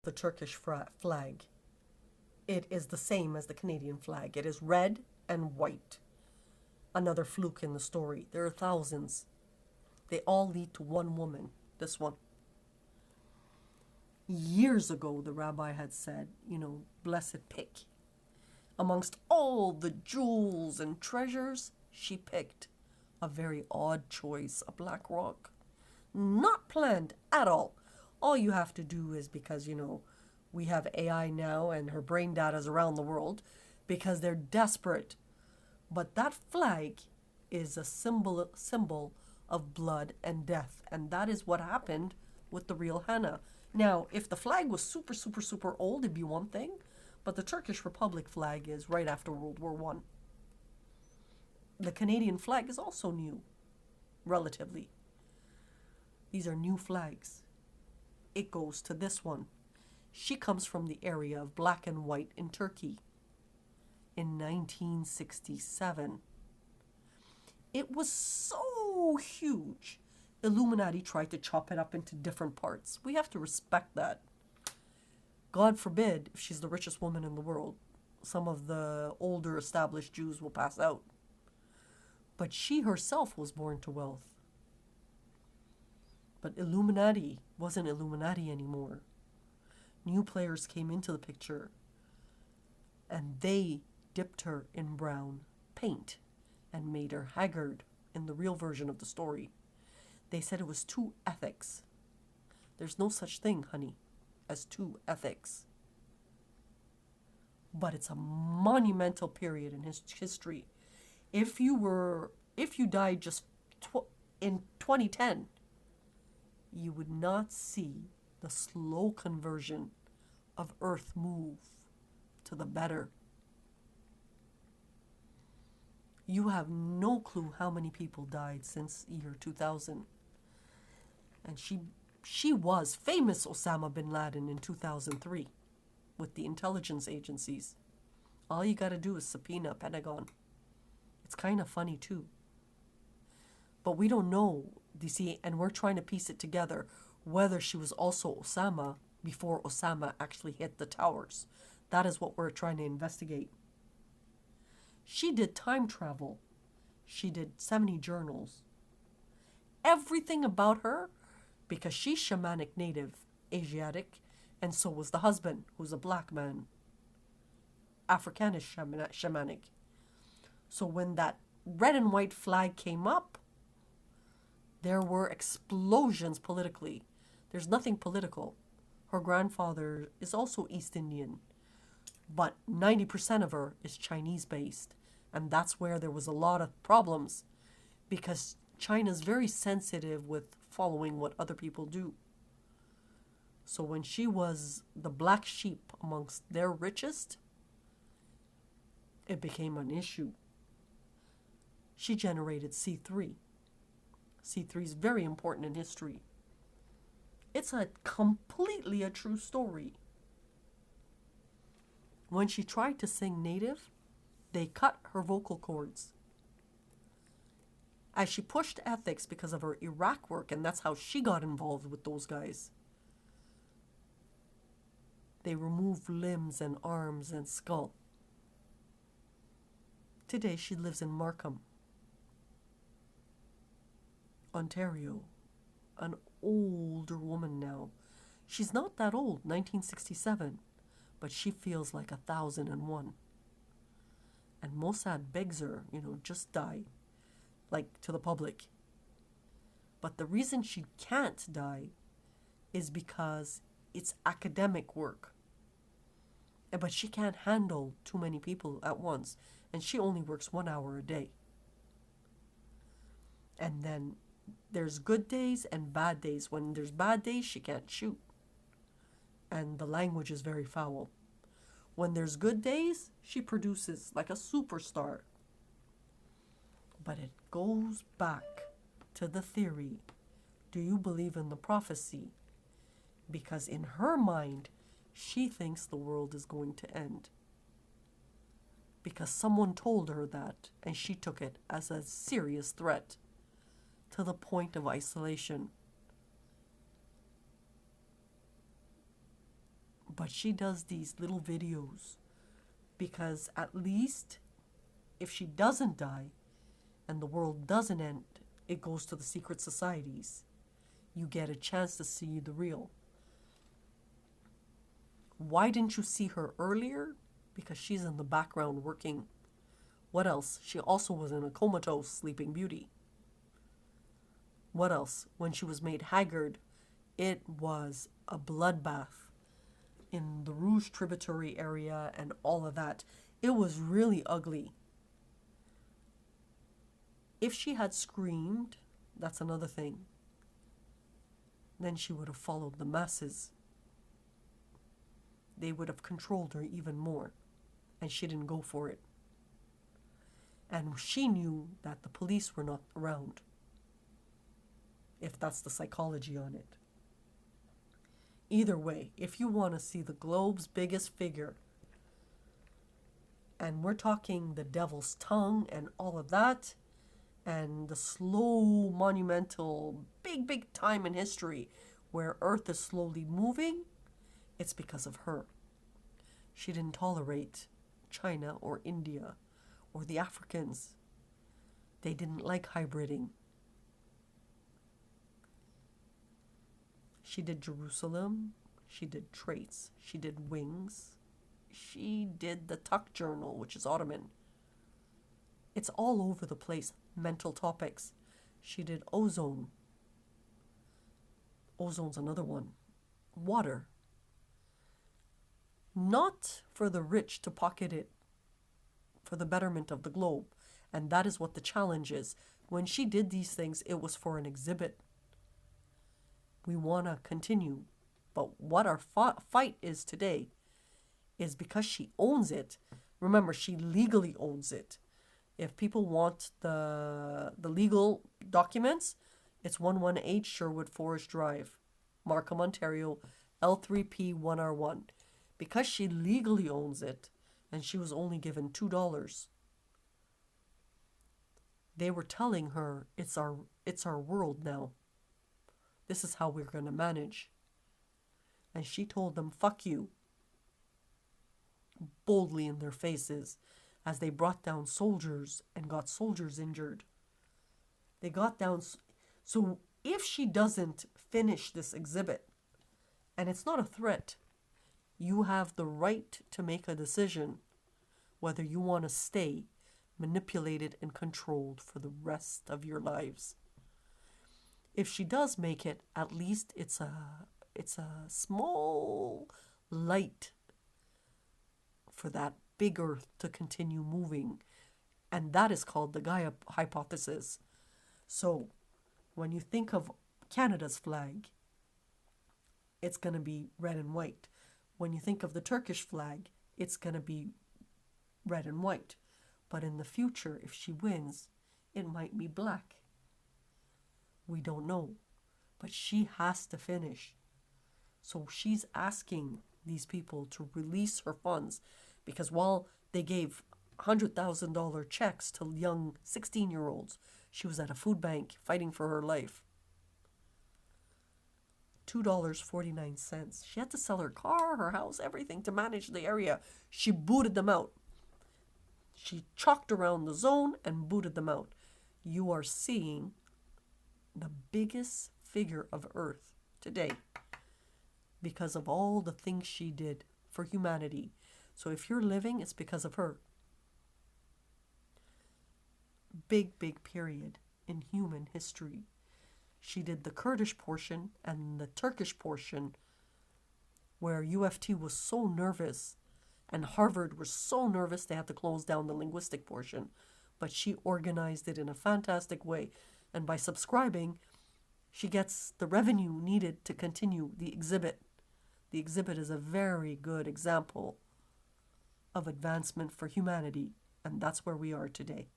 the Turkish flag. It is the same as the Canadian flag. It is red and white. Another fluke in the story. There are thousands. They all lead to one woman, this one. Years ago, the rabbi had said, blessed pick. Amongst all the jewels and treasures, she picked a very odd choice, a black rock. Not planned at all. All you have to do is because, we have AI now and her brain data is around the world because they're desperate. But that flag is a symbol of blood and death. And that is what happened with the real Hanna. Now, if the flag was super, super, super old, it'd be one thing. But the Turkish Republic flag is right after World War I. The Canadian flag is also new, relatively. These are new flags. It goes to this one. She comes from the area of black and white in Turkey in 1967. It was so huge. Illuminati tried to chop it up into different parts. We have to respect that. God forbid, if she's the richest woman in the world, some of the older established Jews will pass out. But she herself was born to wealth. But Illuminati wasn't Illuminati anymore. New players came into the picture and they dipped her in brown paint and made her haggard in the real version of the story. They said it was two ethics. There's no such thing, honey, as two ethics. But it's a monumental period in his history. If you died just in 2010, you would not see the slow conversion of Earth move to the better. You have no clue how many people died since year 2000. And she was famous Osama bin Laden in 2003 with the intelligence agencies. All you got to do is subpoena Pentagon. It's kind of funny too. But we don't know, you see, and we're trying to piece it together whether she was also Osama before Osama actually hit the towers. That is what we're trying to investigate. She did time travel. She did 70 journals. Everything about her, because she's shamanic native, Asiatic, and so was the husband, who's a black man. Afrikaans shamanic. So when that red and white flag came up, there were explosions politically. There's nothing political. Her grandfather is also East Indian, but 90% of her is Chinese-based. And that's where there was a lot of problems because China's very sensitive with following what other people do. So when she was the black sheep amongst their richest, it became an issue. She generated C3. C3 is very important in history. It's completely a true story. When she tried to sing native, they cut her vocal cords. As she pushed ethics because of her Iraq work, and that's how she got involved with those guys, they removed limbs and arms and skull. Today she lives in Markham, Ontario. An older woman now. She's not that old, 1967, but she feels like 1001. And Mossad begs her, just die, like to the public. But the reason she can't die is because it's academic work. But she can't handle too many people at once, and she only works 1 hour a day. And then there's good days and bad days. When there's bad days, she can't shoot. And the language is very foul. When there's good days, she produces like a superstar. But it goes back to the theory. Do you believe in the prophecy? Because in her mind, she thinks the world is going to end. Because someone told her that, and she took it as a serious threat to the point of isolation. But she does these little videos because at least if she doesn't die and the world doesn't end, it goes to the secret societies. You get a chance to see the real. Why didn't you see her earlier? Because she's in the background working. What else? She also was in a comatose Sleeping Beauty. What else? When she was made haggard, it was a bloodbath in the Rouge tributary area and all of that. It was really ugly. If she had screamed, that's another thing. Then she would have followed the masses. They would have controlled her even more. And she didn't go for it. And she knew that the police were not around. If that's the psychology on it. Either way, if you want to see the globe's biggest figure, and we're talking the devil's tongue and all of that, and the slow, monumental, big time in history where Earth is slowly moving, it's because of her. She didn't tolerate China or India or the Africans. They didn't like hybriding. She did Jerusalem. She did traits. She did wings. She did the Tuck Journal, which is Ottoman. It's all over the place. Mental topics. She did ozone. Ozone's another one. Water. Not for the rich to pocket it, for the betterment of the globe. And that is what the challenge is. When she did these things, it was for an exhibit. We want to continue. But what our fight is today is because she owns it. Remember, she legally owns it. If people want the legal documents, it's 11H Sherwood Forest Drive, Markham, Ontario, L3P1R1. Because she legally owns it, and she was only given $2, they were telling her, it's our world now. This is how we're going to manage. And she told them, fuck you, boldly in their faces, as they brought down soldiers and got soldiers injured. They got down. So if she doesn't finish this exhibit, and it's not a threat, you have the right to make a decision whether you want to stay manipulated and controlled for the rest of your lives. If she does make it, at least it's a small light for that big Earth to continue moving. And that is called the Gaia hypothesis. So when you think of Canada's flag, it's going to be red and white. When you think of the Turkish flag, it's going to be red and white. But in the future, if she wins, it might be black. We don't know. But she has to finish. So she's asking these people to release her funds, because while they gave $100,000 checks to young 16-year-olds, she was at a food bank fighting for her life. $2.49. She had to sell her car, her house, everything to manage the area. She booted them out. She chalked around the zone and booted them out. You are seeing the biggest figure of Earth today because of all the things she did for humanity. So if you're living, it's because of her. Big period in human history. She did the Kurdish portion and the Turkish portion, where UFT was so nervous and Harvard was so nervous they had to close down the linguistic portion. But she organized it in a fantastic way. And by subscribing, she gets the revenue needed to continue the exhibit. The exhibit is a very good example of advancement for humanity. And that's where we are today.